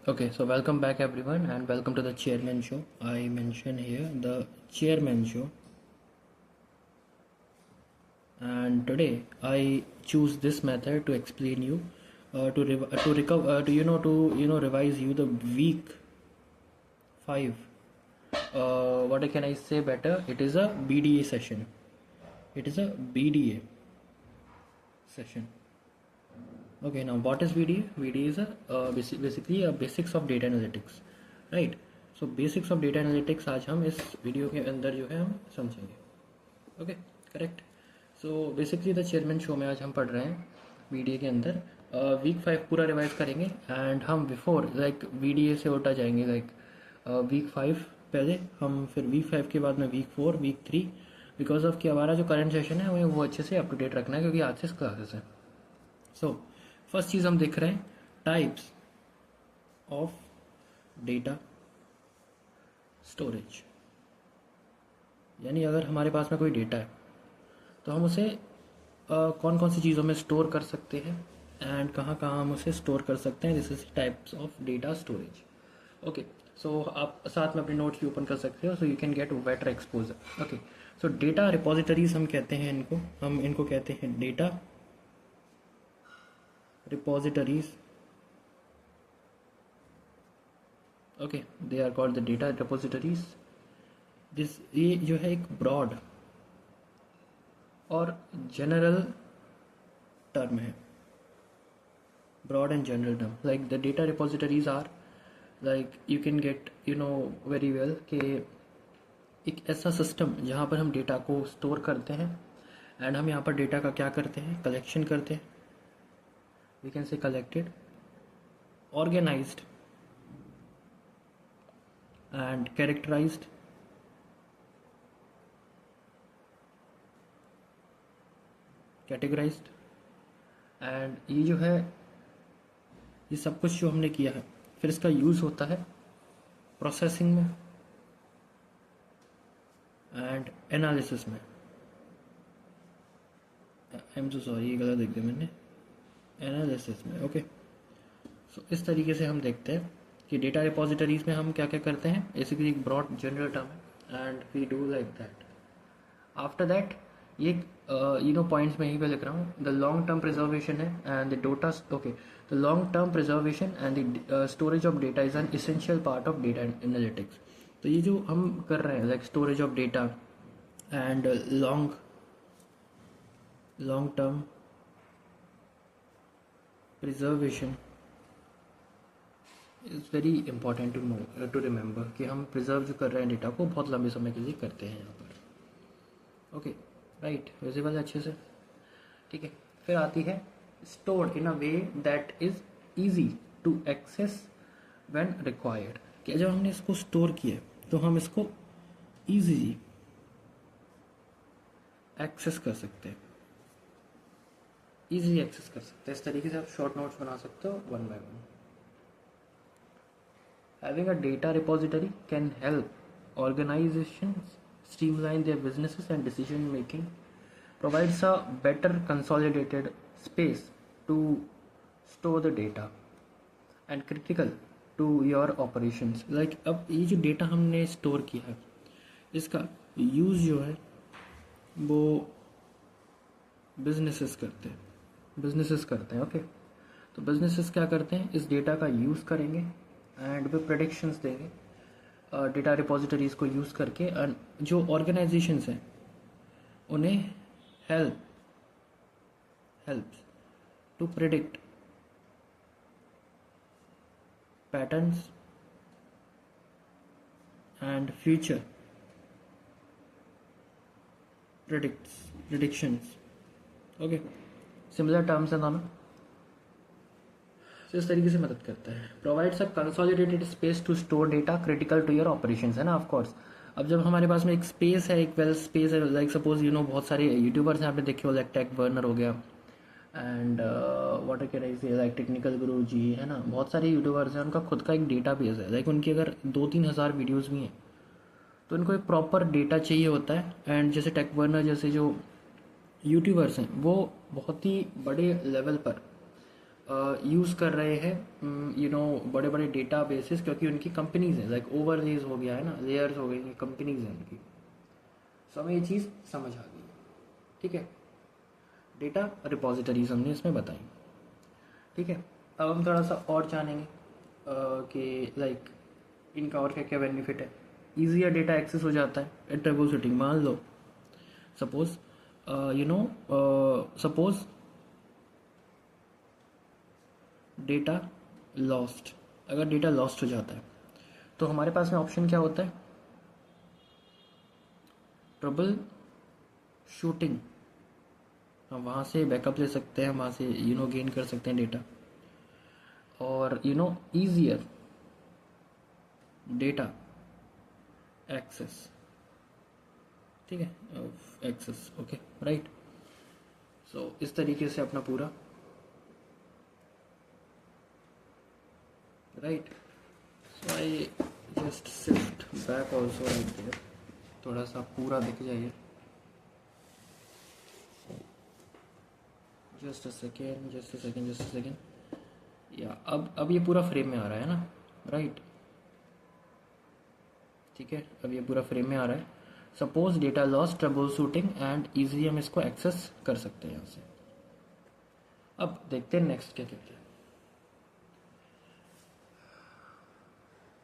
Okay, so welcome back everyone and welcome to the Chairman Show. I mention here the Chairman Show, and today I choose this method to explain you to recover to revise you the week 5. What can I say better? It is a BDA session. It is a BDA session. Okay, now what is VDA? VDA is basically a basics of data analytics, right? So basics of data analytics आज हम इस video के अंदर जो है हम समझेंगे. Okay, correct. So basically the chairman show में आज हम पढ़ रहे हैं VDA के अंदर वीक 5 पूरा रिवाइज करेंगे एंड हम बिफोर लाइक VDA से उल्टा जाएंगे लाइक वीक 5 पहले हम फिर वीक 5 के बाद में वीक 4 वीक 3 बिकॉज ऑफ कि हमारा जो करंट सेशन है वो अच्छे से अप टू डेट रखना है क्योंकि आज से क्लासेस है. सो फर्स्ट चीज़ हम देख रहे हैं टाइप्स ऑफ डेटा स्टोरेज. यानी अगर हमारे पास में कोई डेटा है तो हम उसे कौन कौन सी चीज़ों में स्टोर कर सकते हैं एंड कहाँ कहाँ हम उसे स्टोर कर सकते हैं. This is types of data storage. Okay, so आप साथ में अपने नोट्स भी ओपन कर सकते हो so you can get better exposure. Okay, so data repositories हम कहते हैं हम इनको कहते हैं data repositories. Okay, they are called the data repositories. ये जो है एक ब्रॉड और जनरल टर्म है. Broad and general term like the data repositories are like you can get very well कि एक ऐसा सिस्टम जहाँ पर हम डेटा को स्टोर करते हैं एंड हम यहाँ पर डेटा का क्या करते हैं, कलेक्शन करते हैं. We can say collected, organized and characterized, categorized. and ये जो है ये सब कुछ जो हमने किया है फिर इसका यूज़ होता है प्रोसेसिंग में एंड एनालिसिस में. आई एम सो सॉरी, ये गलत लिख दिया मैंने, एनालिसिस में. ओके, सो इस तरीके से हम देखते हैं कि डेटा रिपोजिटरीज में हम क्या क्या करते हैं. बेसिकली एक ब्रॉड जनरल टर्म है and we do like that. After that ये पॉइंट्स में यहीं पे लिख रहा हूँ. द लॉन्ग टर्म प्रिजर्वेशन है and the data. Okay, the long term preservation and the storage of data is an essential part of data analytics. तो ये जो हम कर रहे हैं like storage of data and long term preservation is very important to remember कि हम preserve जो कर रहे हैं डेटा को बहुत लंबे समय के लिए करते हैं यहाँ पर. ओके, राइट, विजिबल है अच्छे से. ठीक है, फिर आती है stored in a way that is easy to access when required. कि जब हमने इसको स्टोर किया तो हम इसको ईजीली एक्सेस कर सकते हैं, इजीली एक्सेस कर सकते हैं. इस तरीके से आप शॉर्ट नोट्स बना सकते हो one by one. Having a data repository can help organisations streamline their businesses and decision making, provides a better consolidated space to store the data and critical to your operations. like अब ये जो data हमने store किया है इसका use जो है वो बिजनेसेस करते हैं. ओके, तो बिजनेसेस क्या करते हैं, इस डेटा का यूज़ करेंगे एंड वे प्रेडिक्शंस देंगे डेटा रिपोजिटरीज को यूज़ करके. एंड जो ऑर्गेनाइजेशंस हैं उन्हें help to predict patterns and future predictions. Okay, similar terms हैं दोनों. तो इस तरीके से मदद करता है. Provides a consolidated space to store data critical to your operations, है ना. ऑफ कोर्स अब जब हमारे पास में एक स्पेस है, एक वेल स्पेस है, लाइक सपोज बहुत सारे यूट्यूबर्स हैं आपने देखे हो, लाइक टेक वर्नर हो गया एंड व्हाट कैन आई से, लाइक टेक्निकल गुरु जी, है ना. बहुत सारे यूट्यूबर्स हैं, उनका खुद का एक डेटा बेस है. लाइक उनकी अगर 2-3 हज़ार वीडियोज़ भी हैं तो उनको एक प्रॉपर डेटा चाहिए होता है. एंड जैसे टेक वर्नर जैसे जो यूट्यूबर्स हैं वो बहुत ही बड़े लेवल पर यूज़ कर रहे हैं बड़े बड़े डेटा बेसिस, क्योंकि उनकी कंपनीज हैं, लाइक ओवरलेज हो गया है ना, लेयर्स हो गई, कंपनीज हैं उनकी। सो हमें ये चीज़ समझ आ गई, ठीक है। डेटा रिपॉजिटरीज हमने इसमें बताई, ठीक है। अब हम थोड़ा सा और जानेंगे कि लाइक इनका और क्या क्या बेनिफिट है। ईजियर डेटा एक्सेस हो जाता है ट्रबल शूटिंग। मान लो सपोज सपोज डेटा लॉस्ट, अगर डेटा लॉस्ट हो जाता है तो हमारे पास में ऑप्शन क्या होता है, ट्रबल शूटिंग। हम वहाँ से बैकअप ले सकते हैं, वहाँ से गेन कर सकते हैं डेटा। और ईजियर डेटा एक्सेस, ठीक है, एक्सेस, ओके, राइट। सो इस तरीके से अपना पूरा, right. So I just shift back also right there, थोड़ा सा पूरा दिख जाइए। Just a second. या अब ये पूरा फ्रेम में आ रहा है ना, राइट, ठीक है। अब ये पूरा फ्रेम में आ रहा है। Suppose data loss, trouble shooting and easily हम इसको एक्सेस कर सकते हैं यहाँ से। अब देखते हैं नेक्स्ट क्या क्या है,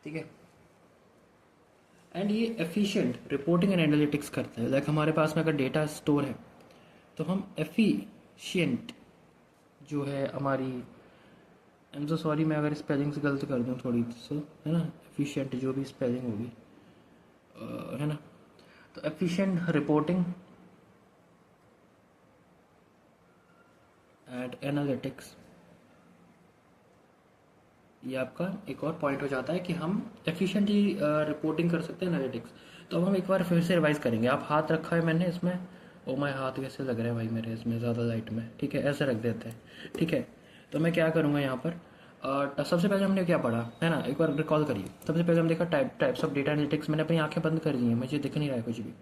ठीक है। एंड ये एफिशिएंट रिपोर्टिंग एंड एनालिटिक्स करता है। लाइक हमारे पास में अगर डेटा स्टोर है तो हम एफिशिएंट जो है हमारी, आई एम सो सॉरी मैं अगर स्पेलिंग्स गलत कर दूँ थोड़ी सी, है ना, एफिशिएंट जो भी स्पेलिंग होगी, है ना, तो एफिशिएंट रिपोर्टिंग एंड एनालिटिक्स, ये आपका एक और पॉइंट हो जाता है कि हम एफिशिएंटली रिपोर्टिंग कर सकते हैं, एनालिटिक्स। तो अब हम एक बार फिर से रिवाइज करेंगे। आप हाथ रखा है मैंने इसमें, ओ माय हाथ कैसे लग रहे हैं भाई मेरे इसमें ज़्यादा लाइट में, ठीक है, ऐसे रख देते हैं, ठीक है। तो मैं क्या करूँगा यहाँ पर, सबसे पहले हमने क्या पढ़ा है ना, एक बार रिकॉल करिए। सबसे पहले हम देखा टाइप्स ऑफ डेटा एनालिटिक्स। मैंने अपनी आंखें बंद कर दी हैं, मुझे दिख नहीं रहा है कुछ भी,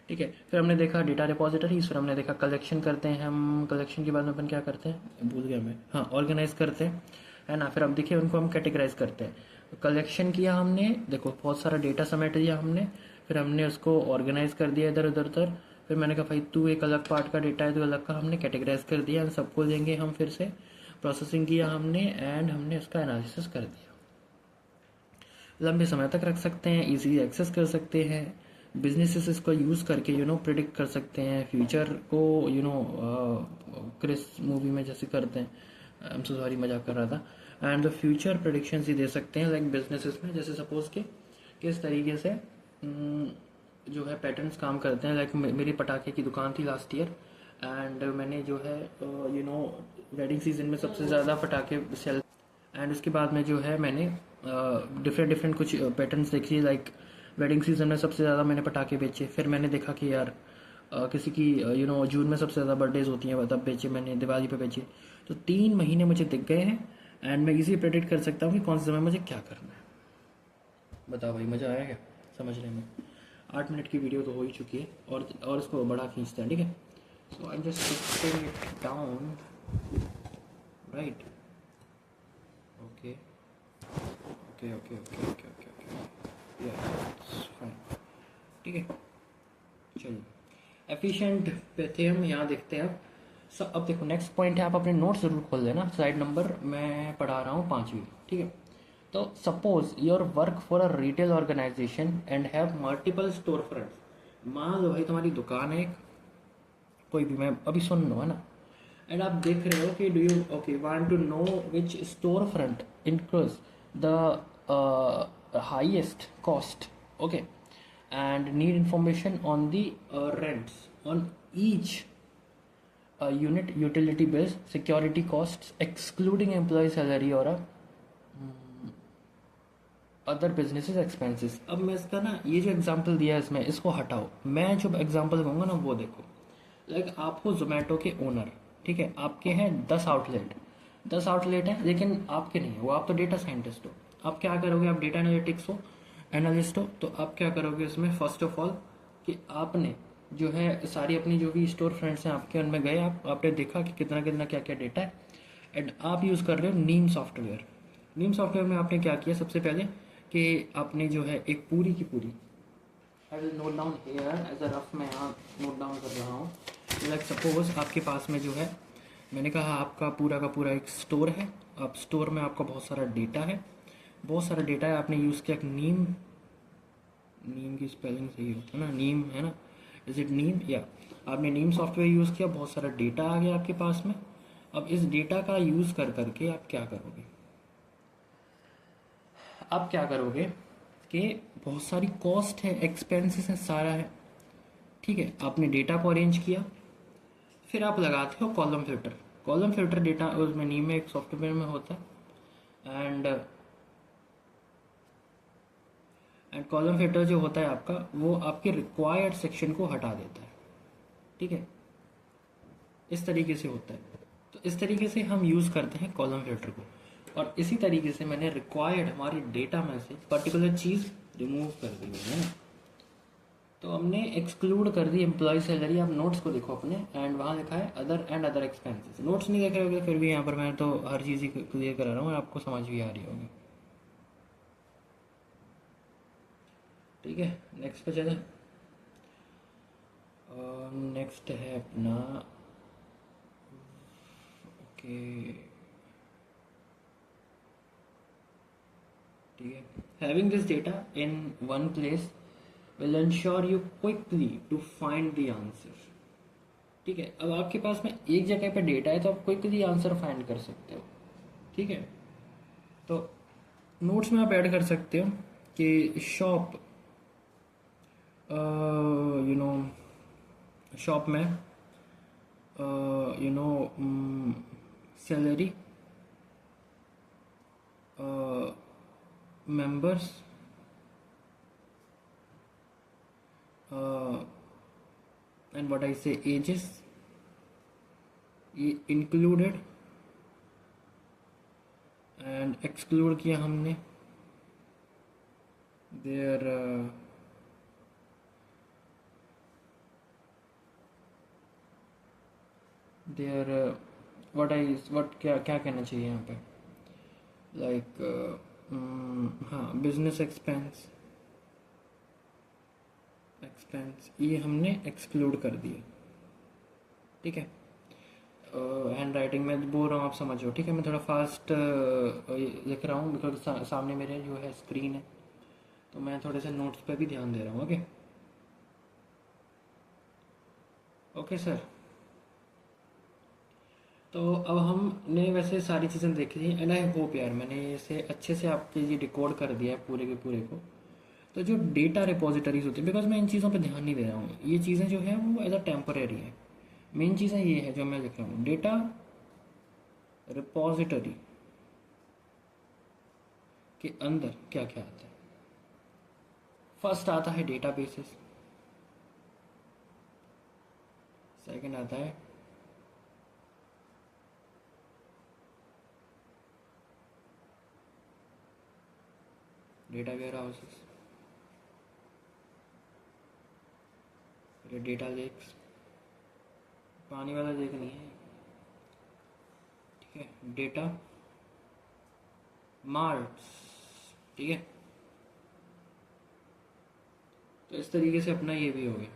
ठीक है। फिर हमने देखा डेटा रिपॉजिटरीज, फिर हमने देखा कलेक्शन करते हैं हम, कलेक्शन के बाद में अपन क्या करते हैं, भूल गया मैं, हाँ, ऑर्गेनाइज करते हैं, है ना। फिर अब देखिए उनको हम कैटेगराइज करते हैं। कलेक्शन किया हमने, देखो बहुत सारा डेटा समेट लिया हमने, फिर हमने उसको ऑर्गेनाइज कर दिया इधर उधर उधर। फिर मैंने कहा भाई तू एक अलग पार्ट का डेटा है तो अलग का हमने कैटेगराइज कर दिया, सबको लेंगे हम, फिर से प्रोसेसिंग किया हमने एंड हमने उसका एनालिसिस कर दिया। लंबे समय तक रख सकते हैं, इजीली एक्सेस कर सकते हैं, बिजनेसेस इसको यूज़ करके प्रिडिक्ट कर सकते हैं फ्यूचर को, क्रिस मूवी में जैसे करते हैं, आई एम सो सॉरी मजाक कर रहा था। एंड द फ्यूचर प्रेडिक्शंस ही दे सकते हैं लाइक बिजनेसेस में, जैसे सपोज के किस तरीके से जो है पैटर्न्स काम करते हैं। लाइक मेरी पटाखे की दुकान थी लास्ट ईयर, एंड मैंने जो है वेडिंग सीजन में सबसे ज़्यादा पटाखे सेल, एंड उसके बाद में जो है मैंने डिफरेंट कुछ पैटर्न्स देखी। लाइक वेडिंग सीजन में सबसे ज़्यादा मैंने पटाखे बेचे। फिर मैंने देखा कि यार किसी की जून में सबसे ज़्यादा बर्थडेज होती हैं, तब बेचे मैंने, दिवाली पे बेचे। तो 3 महीने मुझे दिख गए हैं एंड मैं इजी प्रेडिक्ट कर सकता हूँ कि कौन से समय मुझे क्या करना है। बताओ भाई मज़ा आया क्या समझने में? 8 मिनट की वीडियो तो हो ही चुकी है, और इसको बड़ा खींचते हैं, ठीक है। So I just shifting it down, right, okay okay okay okay okay okay okay, fine, ठीक है। चलिए एफिशिएंट पे थे हम, यहाँ देखते हैं अब देखो नेक्स्ट पॉइंट है, आप अपने नोट्स जरूर खोल लेना। स्लाइड नंबर मैं पढ़ा रहा हूँ 5वीं, ठीक है। तो suppose your work for a retail organisation and have multiple store fronts. मान लो भाई तुम्हारी दुकान है एक, कोई भी, मैं अभी सुन लो, है ना। एंड आप देख रहे हो कि do you okay want to know which store front increase the highest cost, okay, and need information on the rents on each unit, utility bills, security costs excluding employee salary or other businesses expenses। अब मैं इसका ना ये जो example दिया है इसमें, इसको हटाओ, मैं जो एग्जांपल दूंगा ना वो देखो। लाइक आपको जोमेटो के ओनर, ठीक है, आपके हैं 10 आउटलेट, 10 आउटलेट हैं, लेकिन आपके नहीं है वो, आप तो डेटा साइंटिस्ट हो। आप क्या करोगे, आप डेटा एनालिटिक्स हो, एनालिस्ट हो, तो आप क्या करोगे इसमें, फर्स्ट ऑफ ऑल कि आपने जो है सारी अपनी जो भी स्टोर फ्रंट्स हैं आपके, उनमें गए, आपने देखा कि कितना कितना क्या क्या डेटा है, एंड आप यूज़ कर रहे हो नीम सॉफ्टवेयर। नीम सॉफ्टवेयर में आपने क्या किया सबसे पहले कि आपने जो है एक पूरी की पूरी, I will note down here as a rough, मैं यहाँ नोट डाउन कर रहा हूँ। लाइक सपोज आपके पास में जो है, मैंने कहा आपका पूरा का पूरा एक स्टोर है। आप स्टोर में आपका बहुत सारा डेटा है, बहुत सारा डेटा है। आपने यूज़ किया एक नीम, नीम की स्पेलिंग सही हो है ना, नीम है ना, इज इट नीम या, आपने नीम सॉफ्टवेयर यूज़ किया, बहुत सारा डेटा आ गया आपके पास में। अब इस डेटा का यूज़ कर करके आप क्या करोगे, आप क्या करोगे कि बहुत सारी कॉस्ट है, एक्सपेंसेस है, सारा है, ठीक है। आपने डेटा को अरेंज किया, फिर आप लगाते हो column filter. Column filter data उसमें नीम में एक सॉफ्टवेयर में होता है। एंड कॉलम फिल्टर जो होता है आपका, वो आपके रिक्वायर्ड सेक्शन को हटा देता है, ठीक है। इस तरीके से होता है। तो इस तरीके से हम यूज़ करते हैं कॉलम फिल्टर को। और इसी तरीके से मैंने रिक्वायर्ड हमारी डेटा में से पर्टिकुलर चीज़ रिमूव कर दी है ना। तो हमने एक्सक्लूड कर दी एम्प्लॉय सैलरी। आप नोट्स को देखो अपने, एंड वहाँ लिखा है other and other expenses. Notes नहीं देख रहे होगे, फिर भी यहाँ पर मैं तो हर चीज़ ही क्लियर करा रहा हूँ और आपको समझ भी आ रही होगी, ठीक है। नेक्स्ट पे चलें। नेक्स्ट है अपना, ओके, ठीक है। Having this data in one place will ensure you quickly to find the answer, ठीक है। अब आपके पास में एक जगह पे डेटा है तो आप क्विकली आंसर फाइंड कर सकते हो, ठीक है। तो नोट्स में आप ऐड कर सकते हो कि शॉप, यू नो, शॉप में you know salary, members, and what I say ages included and exclude किया हमने their what क्या क्या कहना चाहिए यहाँ पे, लाइक हाँ, बिजनेस एक्सपेंस, ये हमने एक्सक्लूड कर दिए, ठीक है। हैंड राइटिंग में बोल रहा हूँ, आप समझो, ठीक है। मैं थोड़ा फास्ट लिख रहा हूँ बिकॉज सामने मेरे जो है स्क्रीन है, तो मैं थोड़े से नोट्स पे भी ध्यान दे रहा हूँ। Okay okay sir. तो अब हमने वैसे सारी चीज़ें देख ली एंड आई होप यार मैंने इसे अच्छे से आपके लिए डिकोड कर दिया है पूरे के पूरे को। तो जो डेटा रिपोजिटरीज होती है, बिकॉज मैं इन चीज़ों पे ध्यान नहीं दे रहा हूँ, ये चीज़ें जो है वो एज अ टेम्परेरी है। मेन चीज़ें ये है जो मैं लिख रहा हूँ, डेटा रिपोजिटरी के अंदर क्या क्या आता है। फर्स्ट आता है डेटा बेसिस, सेकेंड आता है data warehouses, data lakes, पानी वाला लेक नहीं है, ठीक है, डेटा मार्ट्स, ठीक है। तो इस तरीके से अपना ये भी हो गया।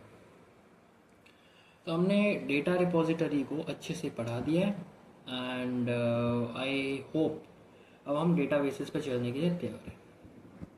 तो हमने डेटा रिपोजिटरी को अच्छे से पढ़ा दिया है एंड आई होप अब हम डेटा बेसिस पर चलने के लिए तैयार हैं।